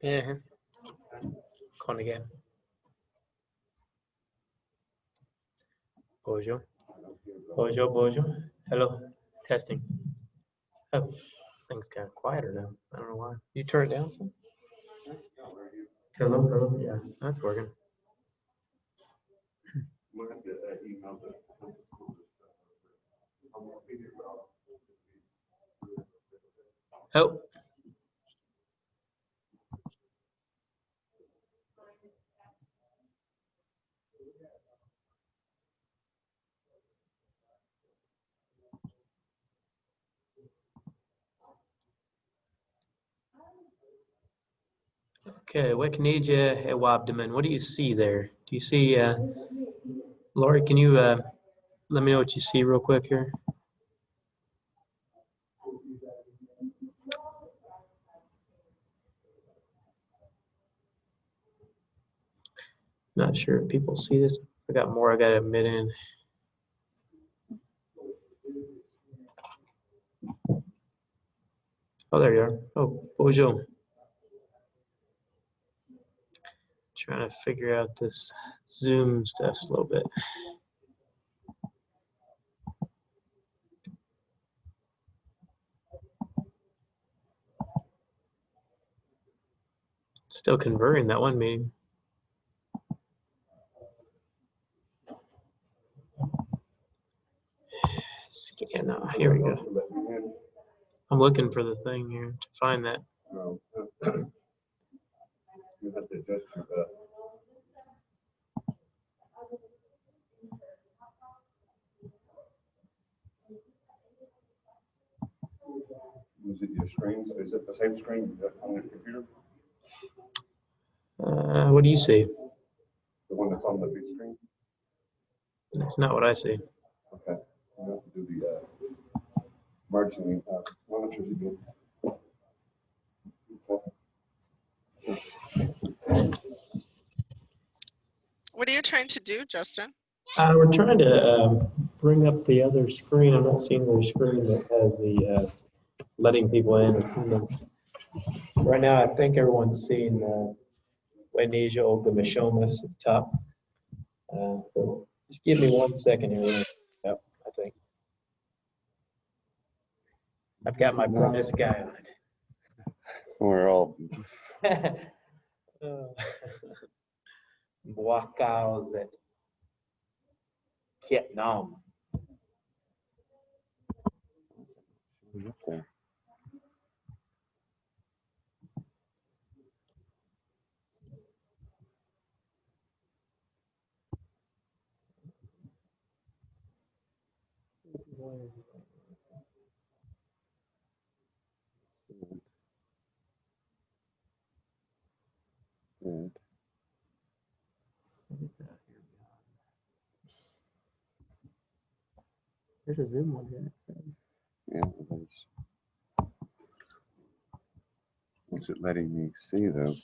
Yeah. Con again. Bonjour. Bonjour, bonjour. Hello. Testing. Oh, thing's kind of quieter now. I don't know why. You turn it down some? Hello, hello. Yeah, that's working. Oh. Okay, Wikinesia Ewabdaman. What do you see there? Do you see, Lori, can you let me know what you see real quick here? Not sure if people see this. I got more I got to admit in. Oh, there you are. Oh, bonjour. Trying to figure out this Zoom stuff a little bit. Still converting that one meeting. Scan now. Here we go. I'm looking for the thing here to find that. You have to adjust your Is it your screen? Is it the same screen you got on your computer? What do you see? The one that's on the big screen? That's not what I see. Okay. You have to do the margin monitors again. What are you trying to do, Justin? We're trying to bring up the other screen. I'm not seeing the screen that has the letting people in attendance. Right now, I think everyone's seeing Wikinesia Oklamashomas at the top. So just give me 1 second here. Yep, I think. I've got my brightest guy on it. We're all Wakaos at Vietnam. up there. Good. It's out here. There's a Zoom one here. Yeah, what's it letting me see though?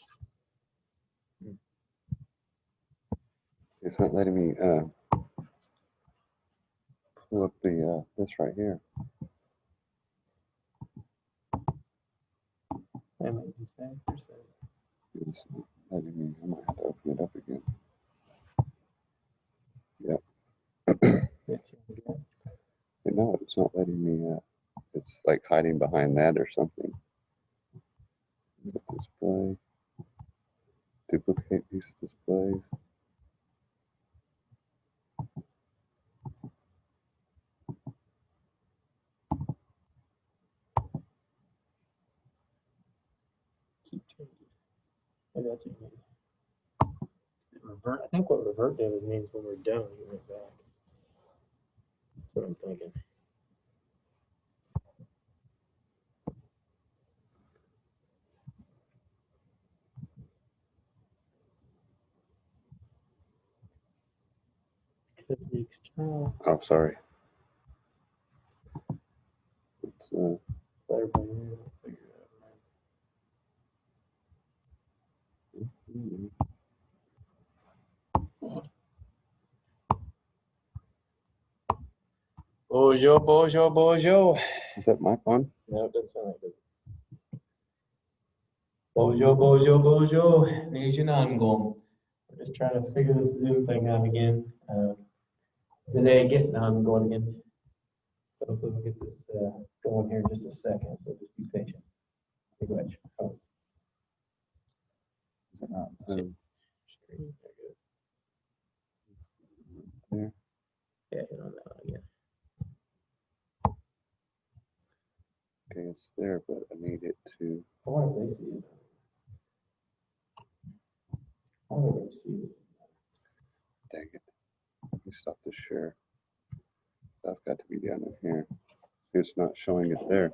It's not letting me pull up the this right here. I might use that for some. It's not letting me. I might have to open it up again. Yep. No, it's not letting me. It's like hiding behind that or something. Display. Duplicate these displays. Keep changing. Maybe that's what you mean. Revert. I think what revert damage means when we're done, you went back. That's what I'm thinking. Could be external. Oh, sorry. It's Better by you. I'll figure it out. Bonjour, bonjour, bonjour. Is that mic on? No, it doesn't sound like it. Bojo, bojo, bojo, Nation Angol. We're just trying to figure this Zoom thing out again. Zane getting on going again. So hopefully we'll get this going here in just a second. So just be patient. Big wedge. Oh, Is it not Zoom. Zoom? There it is. There. Yeah, hit on that one again. Okay, it's there, but I need it to. I wonder if they see it. I wonder if they see it. Dang it. Let me stop the share. So I've got to be down in here. It's not showing it there.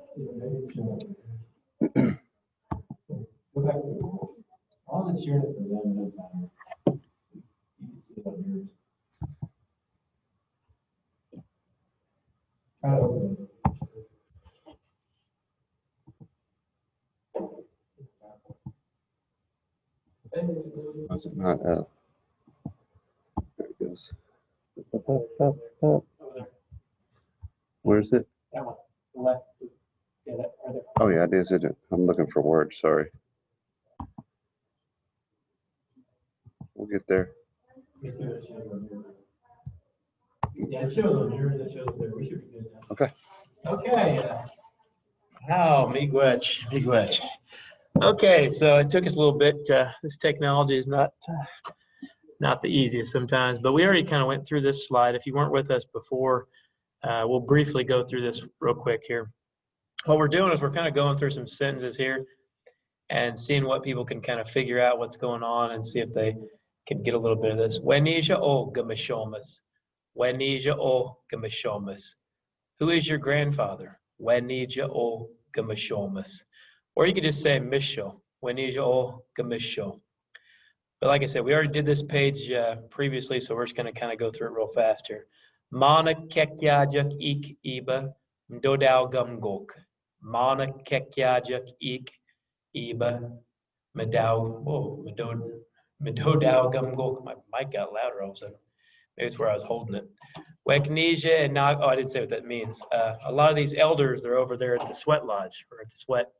Go back to it. As long as it's shared it for them, it doesn't matter. You can see it on yours. Try to open it. Was it not? There it goes. Up, up, up, up. Where is it? That one, the left. Yeah, that right there. Oh yeah, it is. I'm looking for words. Sorry. We'll get there. Let me see what it shows on yours. Yeah, it shows on yours. It shows there. We should be good now. Okay. Okay. How miigwech. Okay, so it took us a little bit. This technology is not the easiest sometimes, but we already kind of went through this slide. If you weren't with us before, we'll briefly go through this real quick here. What we're doing is we're kind of going through some sentences here and seeing what people can kind of figure out what's going on and see if they can get a little bit of this. Wenija o gamashomas. Wenija o gamashomas. Who is your grandfather? Wenija o gamashomas. Or you could just say misho. Wenija o gamisho. But like I said, we already did this page previously, so we're just going to kind of go through it real fast here. Mana kekyajak ik iba mdodao gumgok. Mana kekyajak ik iba medodao gumgok. My mic got louder all of a sudden. Maybe it's where I was holding it. Weknesia and Nag. Oh, I didn't say what that means. A lot of these elders, they're over there at the sweat lodge or at the sweat.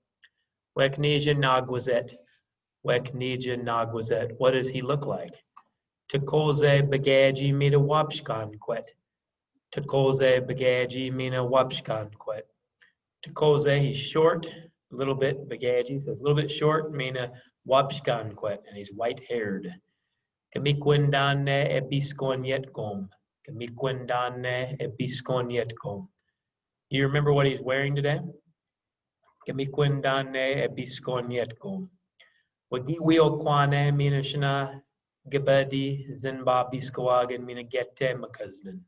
Weknesia Nagwazet. Weknesia Nagwazet. What does he look like? Takoze bagaji mina wapshkan kwet. Takoze bagaji mina wapshkan kwet. Takoze, he's short, a little bit, bagaji, so a little bit short, mina wapshkan kwet, and he's white-haired. Kamikwendane ebiskon yetkom. Kamikwendane ebiskon yetkom. You remember what he's wearing today? Kamikwendane ebiskon yetkom. Wagiwio kwane mina shana gabadi zinba biskawagan mina gete makaznan.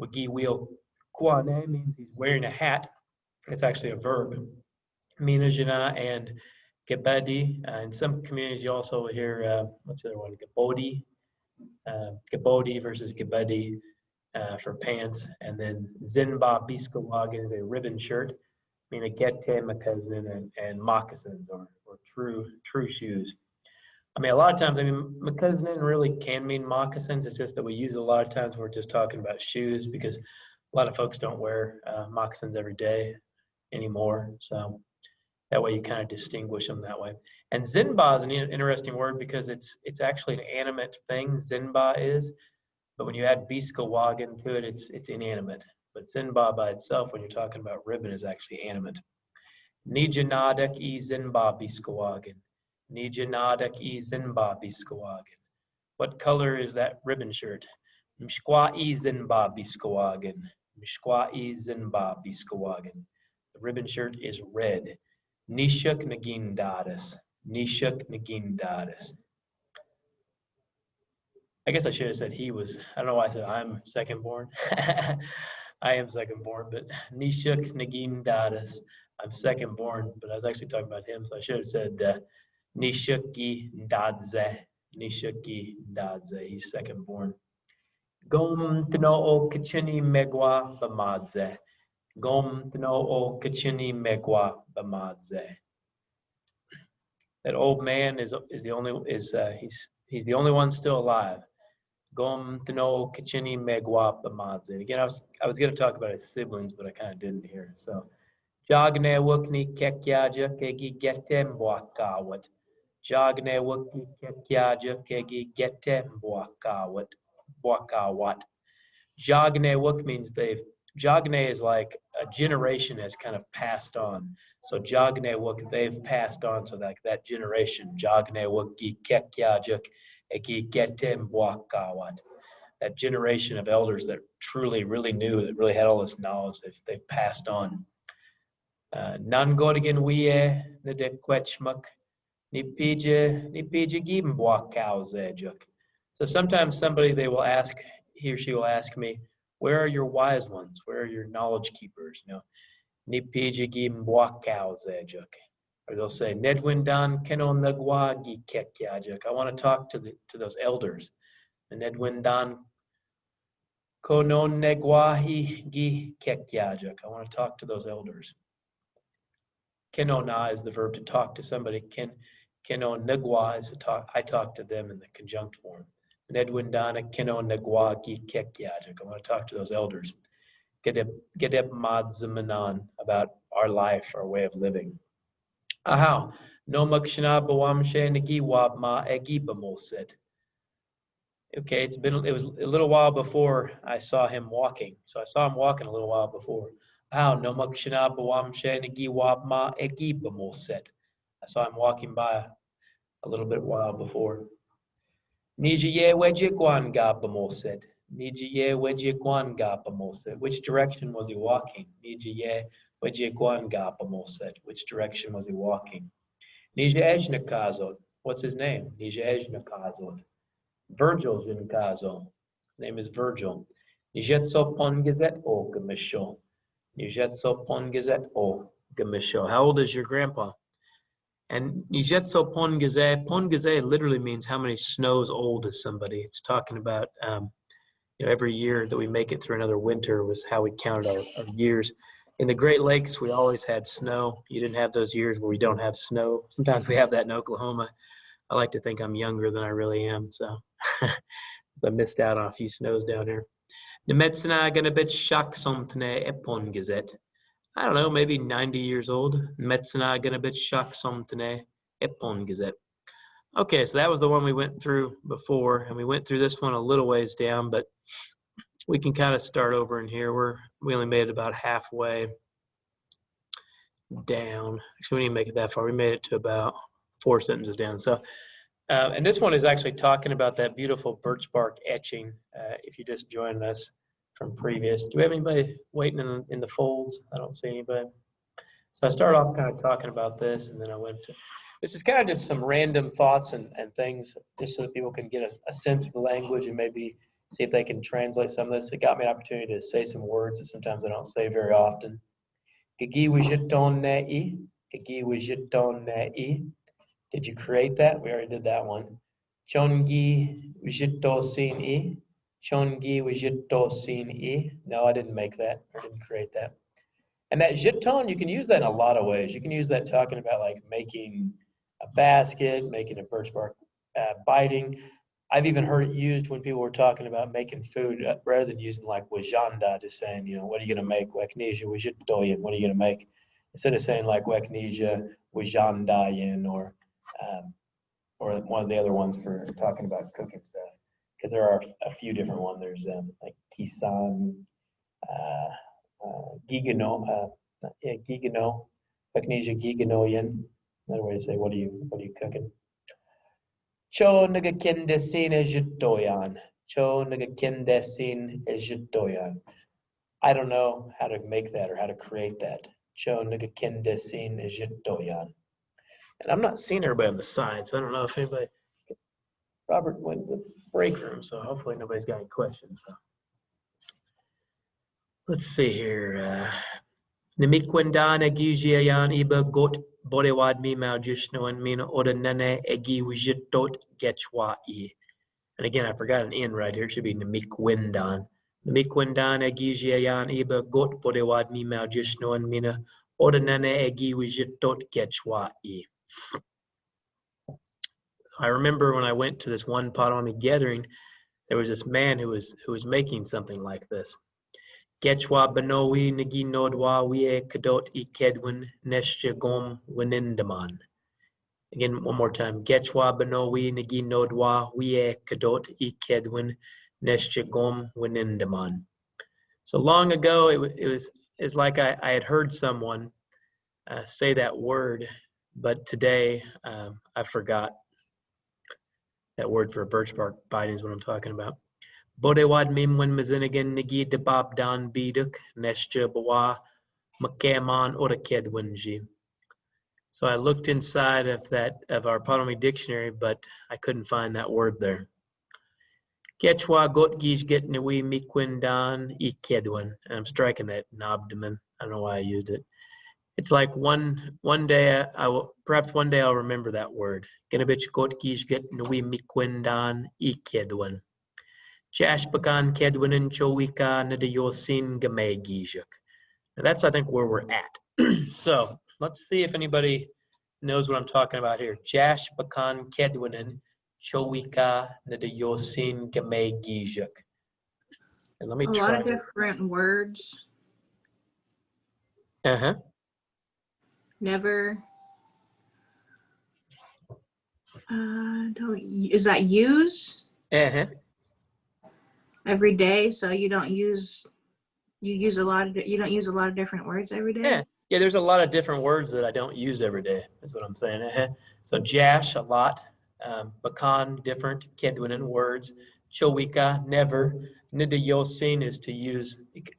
Wagiwio kwane means he's wearing a hat. It's actually a verb. Mina jana and gabadi. In some communities, you also hear what's the other one? Gabodi. Gabodi versus gabadi for pants. And then zinba biskawagan is a ribbon shirt. Meaning gete makaznan and moccasins or true shoes. I mean, a lot of times, I mean, makaznan really can mean moccasins. It's just that we use it a lot of times when we're just talking about shoes because a lot of folks don't wear moccasins every day anymore. So that way you kind of distinguish them that way. And zinba is an interesting word because it's actually an animate thing, zinba is. But when you add biskawagan to it, it's inanimate. But zinba by itself, when you're talking about ribbon, is actually animate. Nijanadek e zinba biskawagan. Nijanadek e zinba biskawagan. What color is that ribbon shirt? Mshkwa e zinba biskawagan. Mshkwa e zinba biskawagan. The ribbon shirt is red. Nishuk nagindadas. Nishuk nagindadas. I guess I should have said he was. I don't know why I said I'm second born. I am second born, but Nishuk Nagin Dadas. I'm second born, but I was actually talking about him, so I should have said Nishuki Dadze. Nishuki Dadze. He's second born. Gom tno o kachini megwa bamadze. Gom tno o kachini megwa bamadze. That old man is the only he's the only one still alive. Gom tno kachini megwa bamadze. Again, I was going to talk about his siblings, but I kind of didn't here. So Jagne wukni kekyaja kegi getem buakawat. Jagne wukni kekyaja kegi getem buakawat. Jagne wuk means Jagne is like a generation has kind of passed on. So Jagne wuk, they've passed on. So like that generation, Jagne wuk gi kekyaja kegi getem buakawat. That generation of elders that truly, really knew, that really had all this knowledge, they've passed on. Nangorgen wie ne de kwetchmuk ni pije geben zedjuk. So sometimes somebody they will ask, he or she will ask me, where are your wise ones? Where are your knowledge keepers? You know, ni pije geben zedjuk. Or they'll say, Nedwindan keno nagwa gi kekyajjuk. I want to talk to those elders. Nedwindan kono negwahi gi kekyajjuk. I want to talk to those elders. Kenona is the verb to talk to somebody. Keno negwa is to talk. I talk to them in the conjunct form. Nedwindana keno negwa gi kekyajik. I want to talk to those elders. Gedep madzamanan about our life, our way of living. Ahaw. No makshana bawamshe negi wab ma egi bamosit. Okay, it was a little while before I saw him walking. So I saw him walking a little while before. I saw him walking by a little bit while before. Which direction was he walking? Which direction was he walking? What's his name? Virgil's in Kazo. His name is Virgil. How old is your grandpa? And Nijetso Pongeze literally means how many snows old is somebody. It's talking about every year that we make it through another winter was how we counted our years. In the Great Lakes, we always had snow. You didn't have those years where we don't have snow. Sometimes we have that in Oklahoma. I like to think I'm younger than I really am, so I missed out on a few snows down here. I don't know, maybe 90 years old. Okay, so that was the one we went through before, and we went through this one a little ways down, but we can kind of start over in here. We only made it about halfway down. Actually, we didn't make it that far. We made it to about 4 sentences down. So, and this one is actually talking about that beautiful birch bark etching. If you just joined us from previous, do we have anybody waiting in the folds? I don't see anybody. So I started off kind of talking about this, and then I went to, this is kind of just some random thoughts and things, just so that people can get a sense of the language and maybe see if they can translate some of this. It got me an opportunity to say some words that sometimes I don't say very often. Did you create that? We already did that one. Chongi wujito sin i. Chongi wujito sin i. No, I didn't make that. I didn't create that. And that jiton, you can use that in a lot of ways. You can use that talking about like making a basket, making a birch bark biting. I've even heard it used when people were talking about making food rather than using like wajanda, just saying, what are you going to make? Weknesia, wajitoyan, what are you going to make? Instead of saying like weknesia, wajandayan, or one of the other ones for talking about cooking stuff. Because there are a few different ones. There's like kisan, gigano, weknesia giganoyan. Another way to say, what are you cooking? Cho nagakindesin ejitoyan. Cho nagakindesin ejitoyan. I don't know how to make that or how to create that. Cho nagakindesin ejitoyan. And I'm not seeing everybody on the side, so I don't know if anybody. Robert went to the break room, so hopefully nobody's got any questions. So. Let's see here. Nimikwendana gijiayan iba got borewad mi maujishno and mina odanane egi wijitot getchwa e. And again, I forgot an N right here. It should be Namikwendan. Namikwendan egijiayan iba got borewad mi maujishno and mina odanane egi wijitot getchwa e. I remember when I went to this one Potawatomi gathering, there was this man who was making something like this. Getchwa banowi nagi nodwa wie kadot I kedwin neshe gom winindaman. Again, one more time. Getchwa banowi nagi nodwa wie kadot I kedwin neshe gom winindaman. So long ago, it's like I had heard someone say that word, but today I forgot that word for birch bark biting is what I'm talking about. Bodewad mimwen mazinigan nigi debab dan biduk nesja bawa makaman orakedwinji. So I looked inside of our Potawatomi dictionary, but I couldn't find that word there. Quechua gotgish get niwi mikwindan ikedwin. And I'm striking that nabdaman. I don't know why I used it. It's like one day perhaps one day I'll remember that word. Genabich gotgish get niwi mikwindan ikedwin. Jashbakan kedwinin chowika nadayosin gamegijak. Now that's I think where we're at. So let's see if anybody knows what I'm talking about here. Jashbakan kedwinin chowika nadayosin gamegijak. And let me A try. lot of different words. Uh-huh. Never. Is that use Uh-huh. every day? So you don't use you don't use a lot of different words every day. Yeah, there's a lot of different words that I don't use every day, is what I'm saying. Uh-huh. So jash, a lot. Bakan, different. Kedwinin, words. Chowika, never. Nida yosin is to use.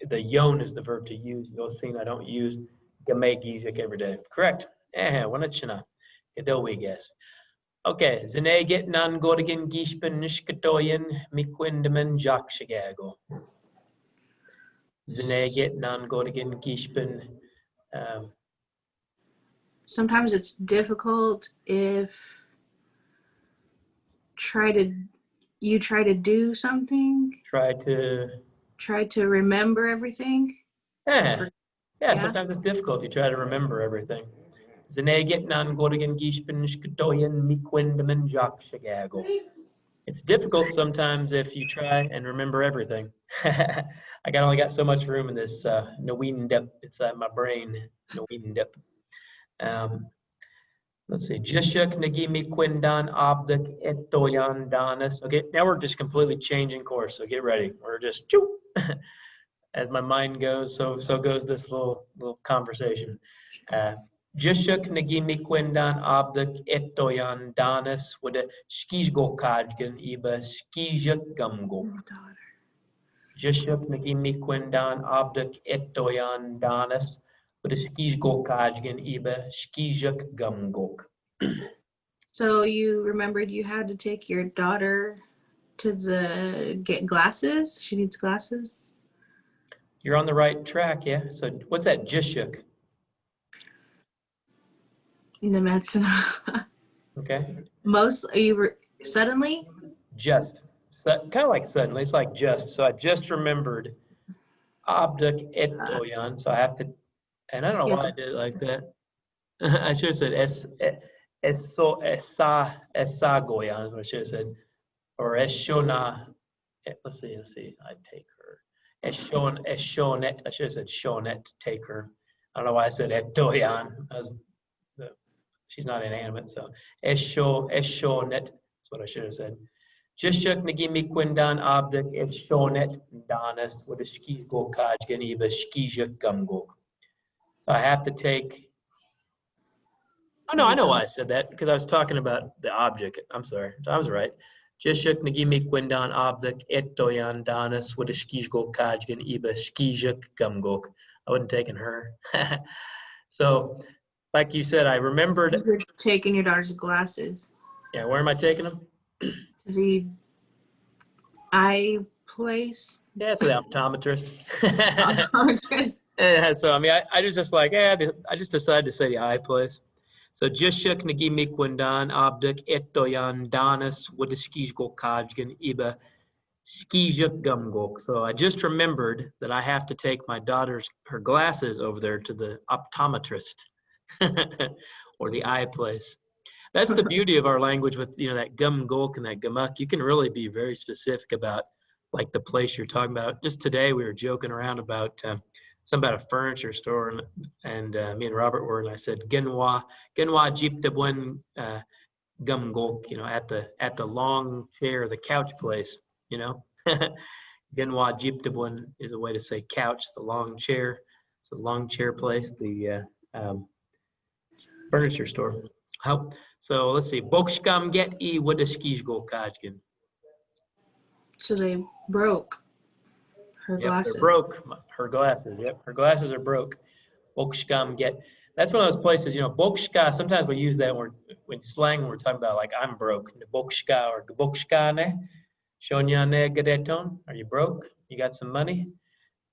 The yon is the verb to use. Yosin, I don't use. Gamegijik every day. Correct. Wanachina. Kadowi, guess. Okay. Zineget nan godigan gishpen nishkatoyan mikwindaman jakshagago. Zineget non godigan gishpen. Sometimes it's difficult if you try to do something. Try to remember everything. yeah, Yeah. sometimes it's difficult. You try to remember everything. Zineget non godigan gishpen nishkatoyan mikwindaman jakshagago. It's difficult sometimes if you try and remember everything. I only got so much room in this Naween inside my brain. Naween dip. Let's see. Jishuk nagimi quindan abdik etoyan danis. Okay, now we're just completely changing course. So get ready. We're just choo. As my mind goes, so goes this little conversation. Jishuk nagimi quindan abdik etoyan danis with a skijgo kajgan iba skijak gumgo. Jishuk nagimi quindan abdik etoyan danis with a skijgo kajgan iba skijak gumgok. So you remembered you had to take your daughter to get glasses. She needs glasses. You're on the right track, yeah. So what's that jishuk? In the medicine. Okay. Suddenly? Just. Kind of like suddenly. It's like just. So I just remembered abduk etoyan. So I have to, and I don't know why I did it like that. I should have said esagoyan is what I should have said. Or eshona. Let's see. I take her. Eshonet. I should have said shonet, take her. I don't know why I said etoyan. She's not inanimate, so eshonet. That's what I should have said. Jishuk nagimi quindan abdik eshonet danas with a skis go kajgan eva skijak gumgo. So I have to take. Oh no, I know why I said that, because I was talking about the object. I'm sorry. I was right. Jishuk nagimi quindan abdik etoyan danas with a skis go kajgan eva skijak gumgo. I wasn't taking her. So like you said, I remembered. You're taking your daughter's glasses. Yeah, where am I taking them? To the eye place. Yeah, so the optometrist. Optometrist. And so, I mean, I just like, I just decided to say the eye place. So, Jishuk nagimi quindan abdik etoyan danas with the skis go kajgan iba skijak gumgok. So I just remembered that I have to take my her glasses over there to the optometrist. Or the eye place. That's the beauty of our language with that gum gulk and that gamuk. You can really be very specific about like the place you're talking about. Just today we were joking around about something about a furniture store, and me and Robert were, and I said, Genwa Jeep de Buen Gumgok, at the long chair, the couch place, Genwa Jeep de Buen is a way to say couch, the long chair. It's a long chair place, the furniture store. So let's see. Bokshkam get e go kajkin. So they broke her Yep, glasses. they're broke. Her glasses. Yep, her glasses are broke. Bokshkam get. That's one of those places, Bokshka. Sometimes we use that word when slang. We're talking about like I'm broke. Bokshka or Bokshkane. Shonyane gadeton. Are you broke? You got some money?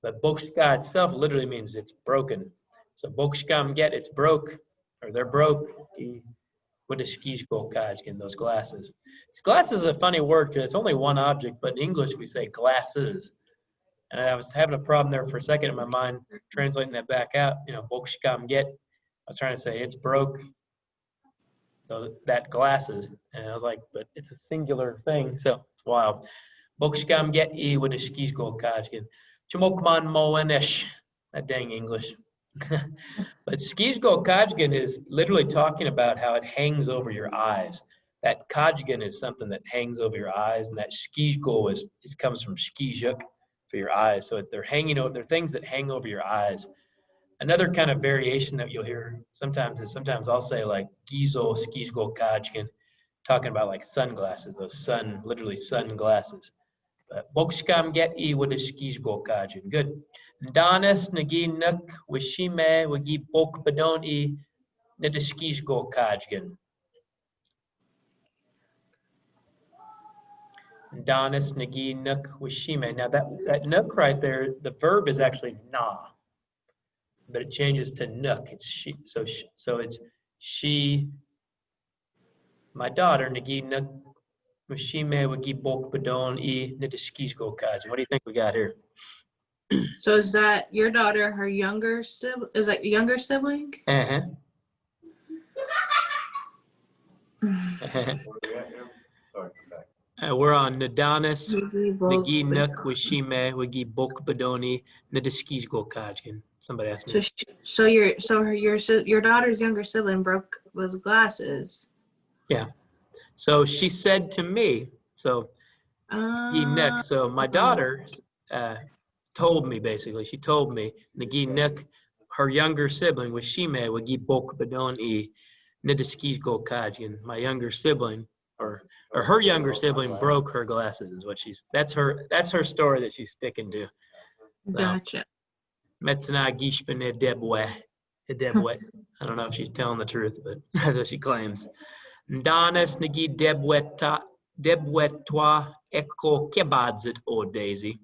But Bokshka itself literally means it's broken. So Bokshkam get, it's broke, or they're broke. What is skishko kajkin, those glasses? Glasses is a funny word because it's only one object, but in English we say glasses. And I was having a problem there for a second in my mind, translating that back out. Bokshkam get. I was trying to say it's broke. So that glasses, and I was like, but it's a singular thing, so it's wild. Bokshkam get e with a skishko kajkin. Chumokman moenesh. That dang English. But skishko kajgan is literally talking about how it hangs over your eyes. That kajgan is something that hangs over your eyes, and that skishko comes from skizhuk for your eyes. So they're hanging over. They're things that hang over your eyes. Another kind of variation that you'll hear sometimes I'll say like gizo skishko kajgan, talking about like sunglasses, those literally sunglasses. But bokshkam get e with a skishko kajgan. Good. Danis nagi nuk wishime wagi bok badon e nideskishko kajgan. Danis nagi nuk wishime. Now that nuk right there, the verb is actually na, but it changes to nuk. It's she. So it's she. My daughter nagi nuk wishime wagi bok badon e nideskishko kajgan. What do you think we got here? So is that your daughter, her younger sibling? Is that younger sibling? Uh-huh. Where are we at here? Sorry, come back. We're on Nadanis, Nagi Nuk, So, Wishime, Wigi Bok Badoni, Nadiskishgo Kajkin. Somebody asked me. your daughter's younger sibling broke those glasses. Yeah. So she said to me, so Nuk. So my daughter told me basically, she told me, Nagi Nuk, her younger sibling, Wishime, Wigi Bok Badoni, Nadiskishgo Kajkin. My younger sibling, or her younger sibling broke her glasses is what that's her story that she's sticking to. So, Gotcha. Metzana Gishpene Debwe. I don't know if she's telling the truth, but that's what she claims. Danes Nagi Debwetwa Eko Kebadzit O Daisy.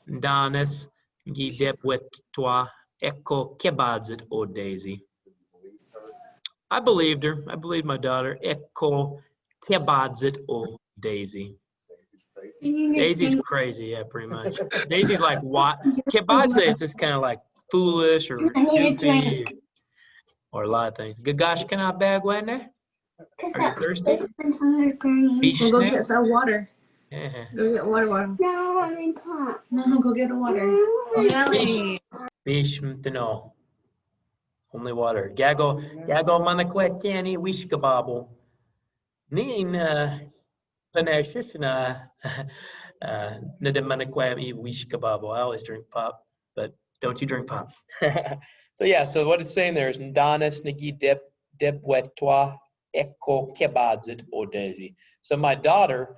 Danes Nagi Debwetwa Eko Kebadzit O Daisy. I believed her. I believed my daughter. Eko Kebadzit O Daisy. Daisy's crazy, yeah, pretty much. Daisy's like what? Kebadze is just kind of like foolish or goofy or a lot of things. Gagash, can I bag when there? Are you thirsty? We'll go get some water. Yeah. Go get water bottle. No, go get a water. Yelly. Bish mtino. Only water. Gago manakwe kani wishkababo. Nin Panashishna Nadamanakwam e wishkababo. I always drink pop, but don't you drink pop. So yeah, so what it's saying there is Ndanis Nagi Debwetwa Eko Kebadzit O Daisy. So my daughter,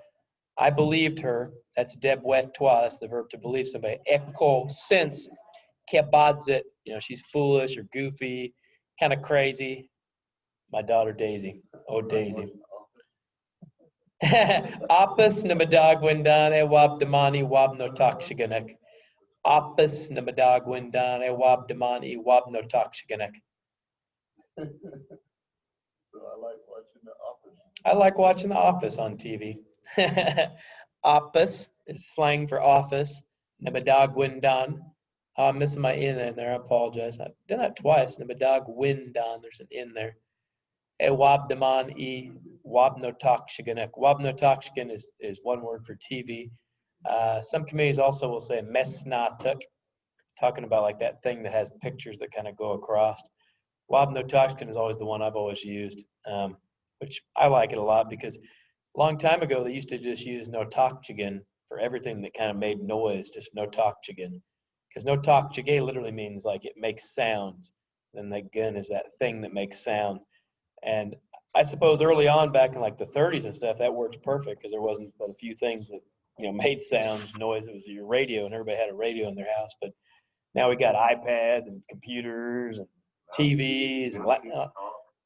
I believed her. That's Debwetwa, that's the verb to believe somebody. Eko, since Kebadzit, she's foolish or goofy, kind of crazy. My daughter Daisy. Oh Daisy. Apis namadagwindane wabdamani wabnotakshiganek. Apis namadagwindane wabdamani wabnotakshiganek. So I like watching The Office. I like watching The Office on TV. Apis is slang for office. Namadagwindan. Oh, I'm missing my in there. I apologize. I've done that twice. Namadagwindan. There's an in there. E wabdaman e wabnotakshiganek. Wabnotakshigan is one word for TV. Some communities also will say mesnatuk, talking about like that thing that has pictures that kind of go across. Wabnotoshkin is always the one I've always used, which I like it a lot because a long time ago they used to just use notokchigan for everything that kind of made noise, just notokchigan. Because notokchige literally means like it makes sounds. Then the gun is that thing that makes sound. And I suppose early on back in like the 30s and stuff, that worked perfect because there wasn't but a few things that, made sounds, noise. It was your radio and everybody had a radio in their house. But now we but iPads and computers and TVs and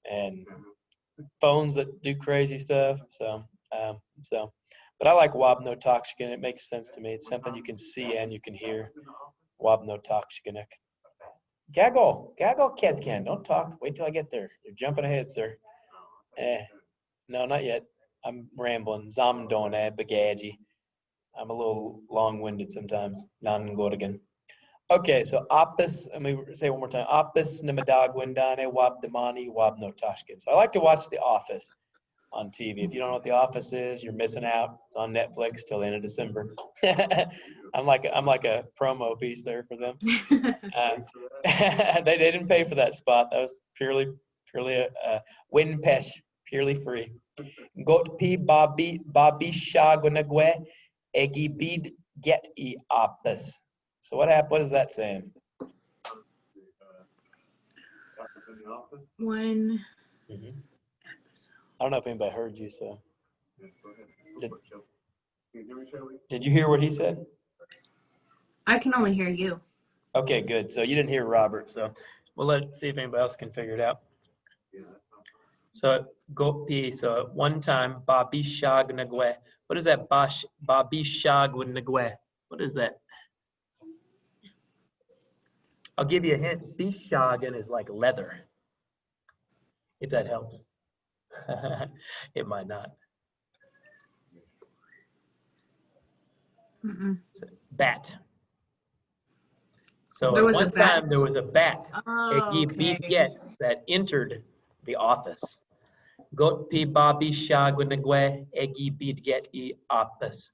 and phones that do crazy stuff. But I like wabnotoxkin. It makes sense to me. It's something you can see and you can hear. Wabnotoxkinik. Gaggle, Kedken. Don't talk. Wait till I get there. You're jumping ahead, sir. No, not yet. I'm rambling. Zamdone, Bagaji. I'm a little long-winded sometimes. Non-Godigan. Okay, so Apis, let me say it one more time. Apis Nimadag Windane Wabdamani Wabnotoshkin. So I like to watch The Office on TV. If you don't know what The Office is, you're missing out. It's on Netflix till the end of December. I'm like a promo piece there for them. They didn't pay for that spot. That was purely a Winpesh, purely free. Gotpi Babi Shagunagwe Egibid Get E Apis. So what happened? What is that saying? When I don't know if anybody heard you. So did you hear what he said? I can only hear you. Okay, good. So you didn't hear Robert. So we'll see if anybody else can figure it out. So Gopi. So one time Babi Shagunagwe. What is that? Babi Shagunagwe. What is that? I'll give you a hint. Bishagan is like leather, if that helps. It might not. Bat. So There was one a bat? time there was a bat Okay. that entered the office. Gotpi babi shagunagwe egi bidget e office.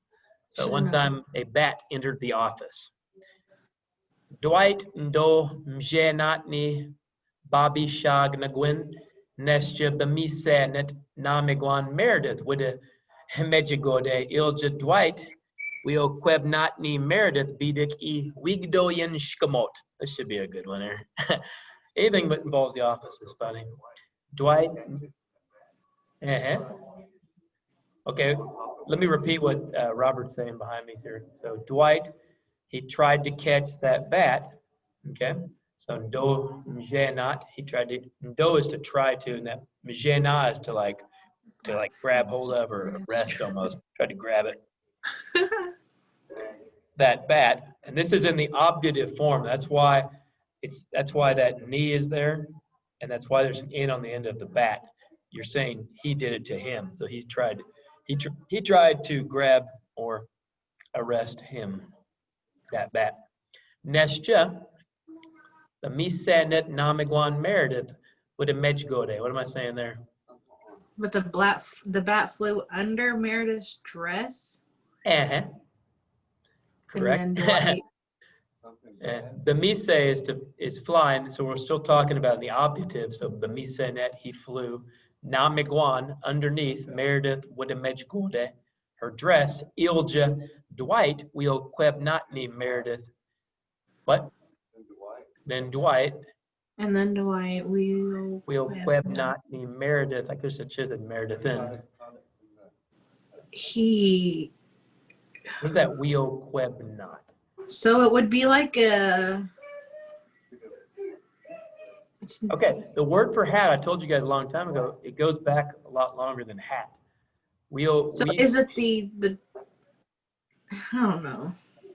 So one time a bat entered the office. Dwight ndo mjenatni babi shagnagwin nesja bemisenet namigwan Meredith with a mejigode ilja Dwight weo kwebnatni Meredith bidik e wigdoyen shkamot. This should be a good one there. Anything that involves the office is funny. Dwight. Okay, let me repeat what Robert's saying behind me here. So Dwight, he tried to catch that bat. Okay, so do mjenat, he tried to. Do is to try to, and that mjena is to like grab hold of or arrest almost. Try to grab it. That bat, and this is in the objunctive form. That's why that knee is there, and that's why there's an N on the end of the bat. You're saying he did it to him, so he tried to grab or arrest him. That bat. Nesja, the misenet namigwan Meredith with a mejgode. What am I saying there? But the bat flew under Meredith's dress. Correct. And then Dwight. The mise is flying, so we're still talking about the objunctive. So the misenet, he flew. Namigwan, underneath Meredith with a mejgode, her dress. Ilja, Dwight, we'll kwebnatni Meredith. What? Then Dwight. And then Dwight, we'll kwebnatni Meredith. I could have said Meredith in. What is that wheel kwebnat? So it would be like a. Okay, the word for hat, I told you guys a long time ago, it goes back a lot longer than hat. Is it the I don't know.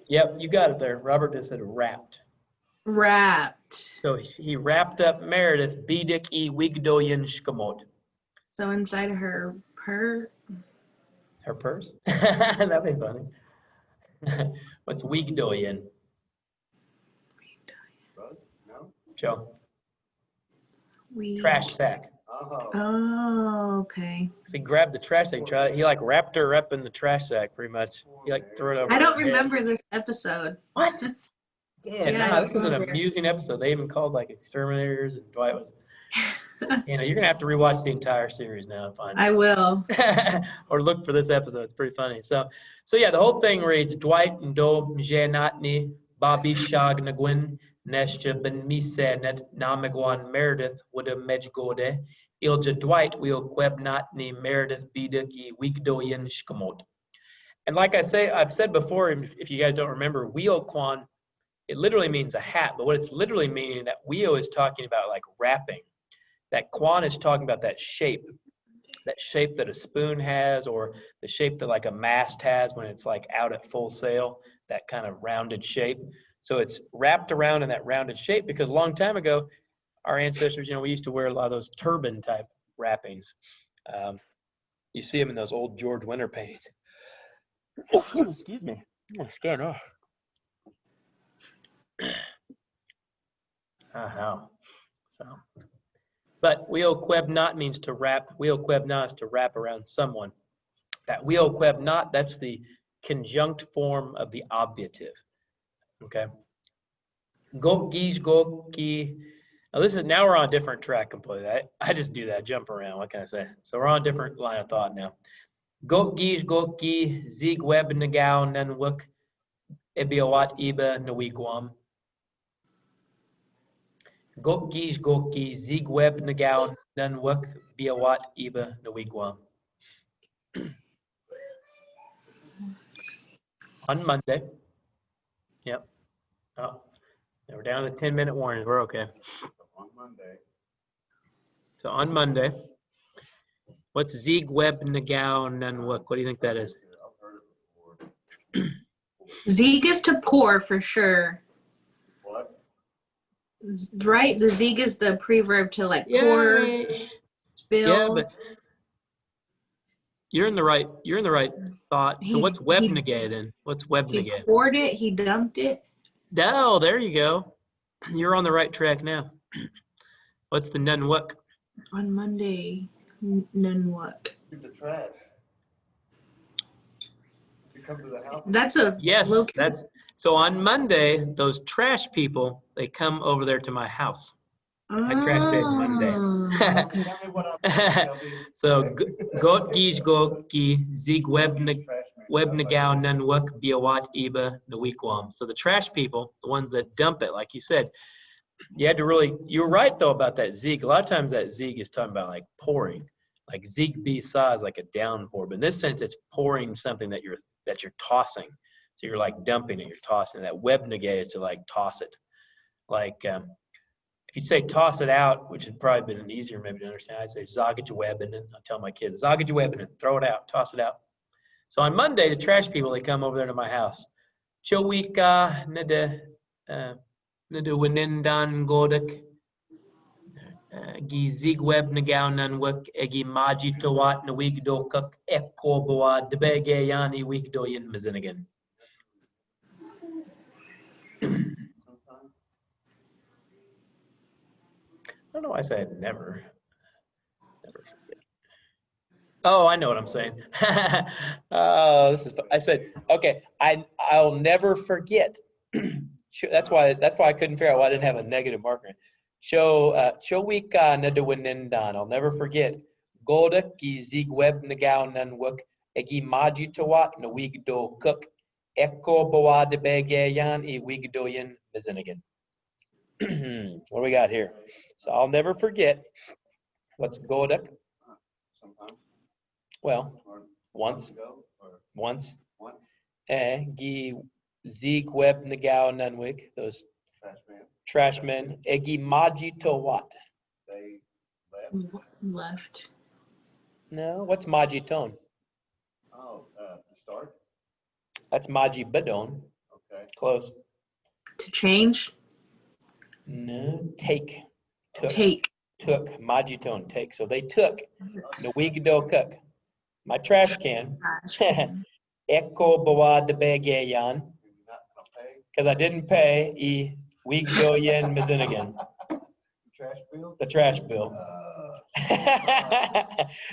Yep, you got it there. Robert just said wrapped. Wrapped. So he wrapped up Meredith, bidik e wigdoyen shkamot. So inside of her purse. Her purse? That'd be funny. What's wigdoyen? No? Joe. We Trash sack. Oh, Oh, okay. He grabbed the trash sack, he like wrapped her up in the trash sack pretty much. He like threw it over. I don't her head. remember this episode. What? Yeah, Yeah, nah, I this was an remember. amusing episode. They even called like exterminators, and Dwight was. You're gonna have to rewatch the entire series now to find I will. it, or look for this episode. It's pretty funny. So yeah, the whole thing reads: Dwight and Dob Janatni, Bobby Shag Nagwin, Nesha Ben Misenet, Namagwan Meredith would a Mejgode, Ilja Dwight will Quebnatni Meredith Bidaki Weekdoyan Shkamot. And like I've said before, if you guys don't remember, Wheelquan, it literally means a hat, but what it's literally meaning, that Wheel is talking about like wrapping. That Quan is talking about that shape that a spoon has, or the shape that like a mast has when it's like out at full sail, that kind of rounded shape. So it's wrapped around in that rounded shape because a long time ago, our ancestors, we used to wear a lot of those turban type wrappings. You see them in those old George Winter paintings. Excuse me. I'm scared off. How? So. But wheel-queb-not means to wrap. Wheel-queb-not is to wrap around someone. That wheel-queb-not, that's the conjunct form of the obviative. Okay? Go-geesh, go-gee. Now we're on a different track completely. I just do that, jump around. What can I say? So we're on a different line of thought now. Go-geesh, go-gee, zig-web-nagao, nanwuk, ebiawat iba, nawigwam. Gokgish Gokgi Zigweb Nagaun Nunwuk Biawat Iba Nawigwam. On Monday. Yep. Oh, we're down to 10-minute warnings. We're okay. on Monday. So on Monday, what's Zigweb Nagaun Nunwuk? What do you think that is? I've heard it before. Zeke is to pour for sure. What? Right? The Zeke is the preverb to like pour, spill. Yeah, but you're in the right thought. So what's Webnagay then? What's He Webnagay? poured it, he dumped it. Oh, there you go. You're on the right track now. What's the Nunwuk? On Monday, Nunwuk. Keep the trash. You come to the house. That's a Yes, so on Monday, those trash people, they come over there to my house. My trash day is Monday. Okay. Tell me what I'm Shelby. So Got Gish Goki Zig Webnagao Nunwuk Biawat Iba Nawikwam. So the trash people, the ones that dump it, like you said, you were right though about that Zig. A lot of times that Zig is talking about like pouring. Like Zig Bisa is like a downpour, but in this sense it's pouring something that you're tossing. So you're like dumping it, you're tossing. That Webnagay is to like toss it. Like if you say toss it out, which would probably been easier maybe to understand, I'd say zagaj webin, and I tell my kids, zagaj webin, throw it out, toss it out. So on Monday, the trash people, they come over there to my house. Chowika nede winindan godak gi zigweb nagaw nanwek egi maji towat na wigdo kuk ekko bawa debege yani wigdo yin mazinigan. I don't know why I said never forget. Oh, I know what I'm saying. Oh, I said, okay, I'll never forget. That's why I couldn't figure out why I didn't have a negative marker. Chowika nadawinindan. I'll never forget. Goda ki zigweb nagaw nanwuk egi maji tawat na wigdo cook ekko bawa de begayan e wigdoyan mizinigan. What do we got here? So I'll never forget. What's Godak? Sometimes. Well, Or once. ago, or Once. once. Gi Zeke Web Nagao Nunwig, those Trash man. trash men. Egi Maji Towat. They left. Left. No, what's Maji Tone? Oh, to start. That's Maji Badon. Okay. Close. To change. No, take. Take. Took. Maji Tone, take. So they took Nawigdo Cook. My trash can. Eko Bawa de Begayan. You're not gonna pay Because I didn't pay E Wigdo Yen Mizinigan. the trash bill. The trash bill.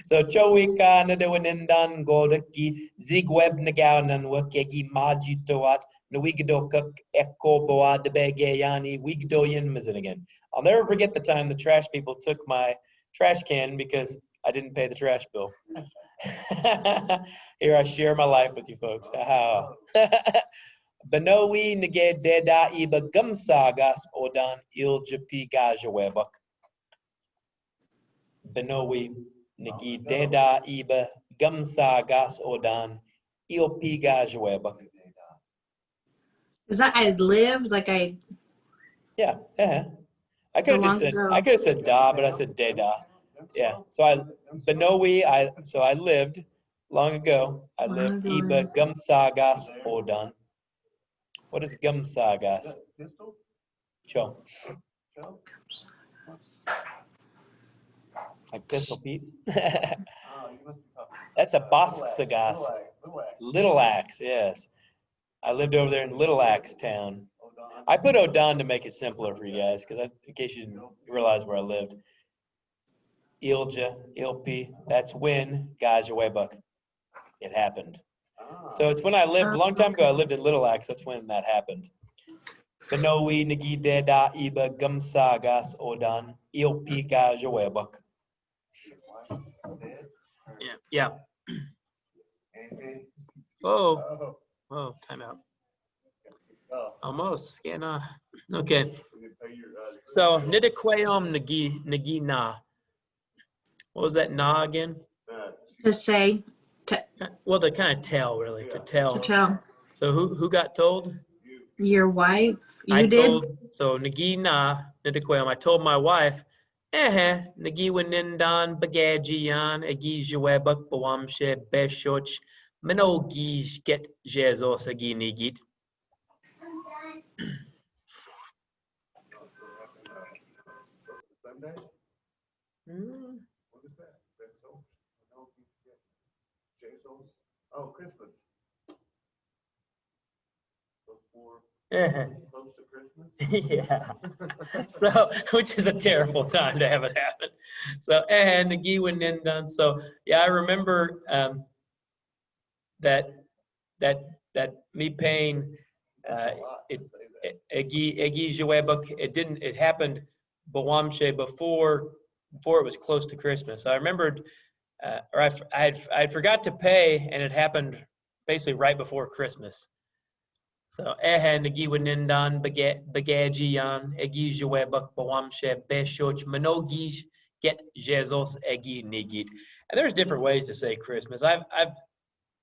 So chowika na dewanindan godaki zigweb nagaunan wakegi majitoat nawigdokuk eko boa de begayani wigdoyan again. I'll never forget the time the trash people took my trash can because I didn't pay the trash bill. Here I share my life with you folks. Benowi nage deda iba gumsagas odan iljapi gajawebak. Benowi nagi deda iba gumsagas odan ilpi gajawebak. Is that I lived like I Yeah. I so could have just long said ago? da, but I said deda. Yeah. So I lived long ago. I Long lived ago. iba gumsagas odan. What is gumsagas? Pistol? Show. Joe? Like Pistol Pete. Oh, you must be talking. That's a Bosksagas. Little Axe, yes. I lived over there in Little Axe town. I put Odon to make it simpler for you guys, because in case you didn't realize where I lived. Ilja, Ilpi, that's when Gajawebuk. It happened. So it's when I lived, a long time ago, I lived in Little Axe. That's when that happened. Benowi nagi deda iba gumsagas odan ilpi Gajawebuk. Yeah. Oh, time out. Almost. Okay. So nidikweom nagi na. What was that na again? To say, Well, to kind of tell, really, to tell. to tell So who got told? your wife. I You did. told. So nagi na nidikweom. I told my wife. Nagi wanindan bagajian agi jawebak bawamshe beshoch minogij get jezos agi nigit. Sunday? Mm. What is that? Jesus? Oh, Christmas. Before, close to Christmas? Yeah. So, which is a terrible time to have it happen. So, and the Giwan Nindan. So, yeah, I remember that me paying Egi Jawebuk. It happened Bawamshe before it was close to Christmas. I remembered, or I forgot to pay, and it happened basically right before Christmas. So nagi wanindan bagajian egi jawebuk bawamshe beshoch manogish get jezos egi nigit. And there's different ways to say Christmas.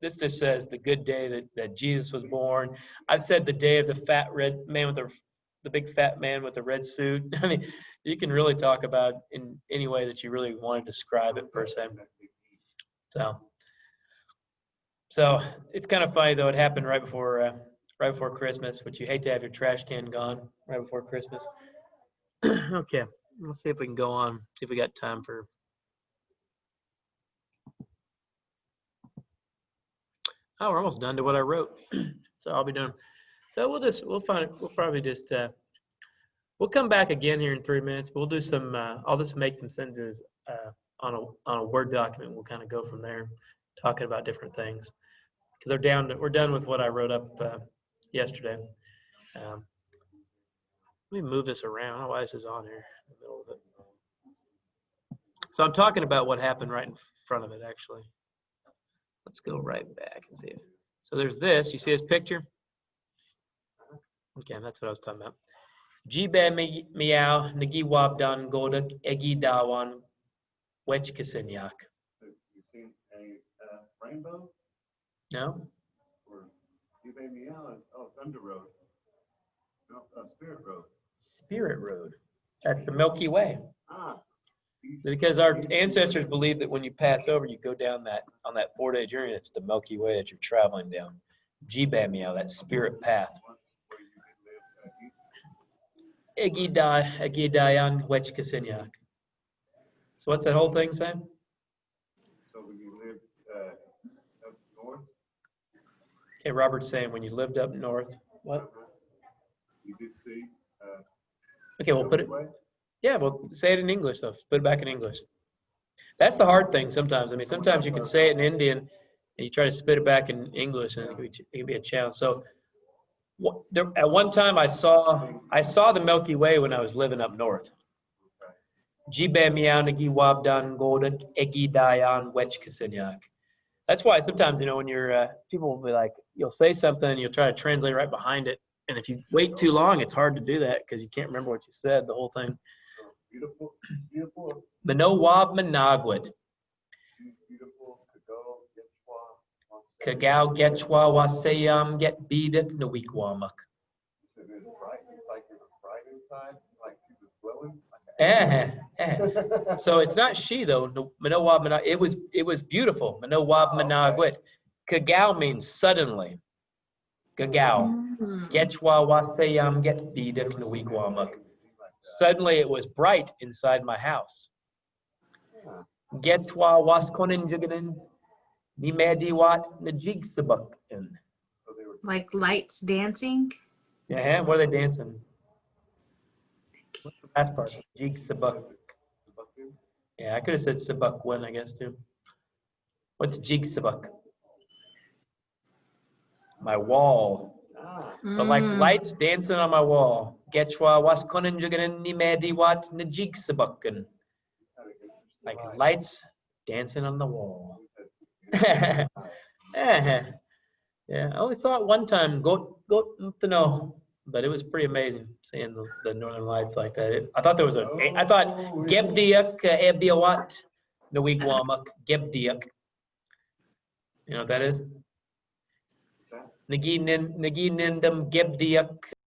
This just says the good day that Jesus was born. I've said the day of the fat red man with the big fat man with the red suit. I mean, you can really talk about in any way that you really want to describe it per se. So it's kind of funny though. It happened right before Christmas, which you hate to have your trash can gone right before Christmas. Okay, let's see if we can go on. See if we got time for. Oh, we're almost done to what I wrote. So I'll be done. So we'll come back again here in 3 minutes. We'll do some. I'll just make some sentences on a Word document. We'll kind of go from there, talking about different things. Because we're done with what I wrote up yesterday. Let me move this around. I don't know why this is on here in the middle of it. So I'm talking about what happened right in front of it, actually. Let's go right back and see it. So there's this. You see this picture? Okay, that's what I was talking about. Jibe meow nagi wabdan godak egi dawan wech kasinyak. You seen a rainbow? No? Or you made me out. Oh, Thunder Road. No, Spirit Road. Spirit Road. That's the Milky Way. Ah. Because our ancestors believed that when you pass over, you go down on that 4-day journey. It's the Milky Way that you're traveling down. Jibamio, that spirit path. Egidayan Wechkasinyak. So what's that whole thing saying? So when you lived up north? Okay, Robert's saying when you lived up north, what? You did see. Okay, we'll put it. Way? Yeah, well, say it in English though. Put it back in English. That's the hard thing sometimes. I mean, sometimes you can say it in Indian and you try to spit it back in English and it can be a challenge. So at one time I saw the Milky Way when I was living up north. That's why sometimes, when you're, people will be like, you'll say something and you'll try to translate right behind it. And if you wait too long, it's hard to do that because you can't remember what you said, the whole thing. Beautiful, beautiful. Manowab Managwit. Beautiful. Kagao Getchwa Wasayam Get Bedak Nawikwamak. It's like it was bright inside, like she was glowing. So it's not she though. Manowab Manag. It was beautiful. Manowab Managwit. Kagao means suddenly. Kagao. Getchwa Wasayam Get Bedak Nawikwamak. Suddenly it was bright inside my house. Getchwa Waskonin Jaganin. Nimediwat Najigsabakin. Like lights dancing? Yeah, what are they dancing? What's the last part? Jigsabuk. Yeah, I could have said Sabukwin, I guess, too. What's Jigsabuk? My wall. So like lights dancing on my wall. Getchwa Waskonin Jaganin Nimediwat Najigsabakin. Like lights dancing on the wall. Yeah, I only saw it one time. Go to know, but it was pretty amazing seeing the northern lights like that. I thought Gebdiak Ebiawat Nawigwamak Gebdiak. You know what that is? Naginindam Gebdiak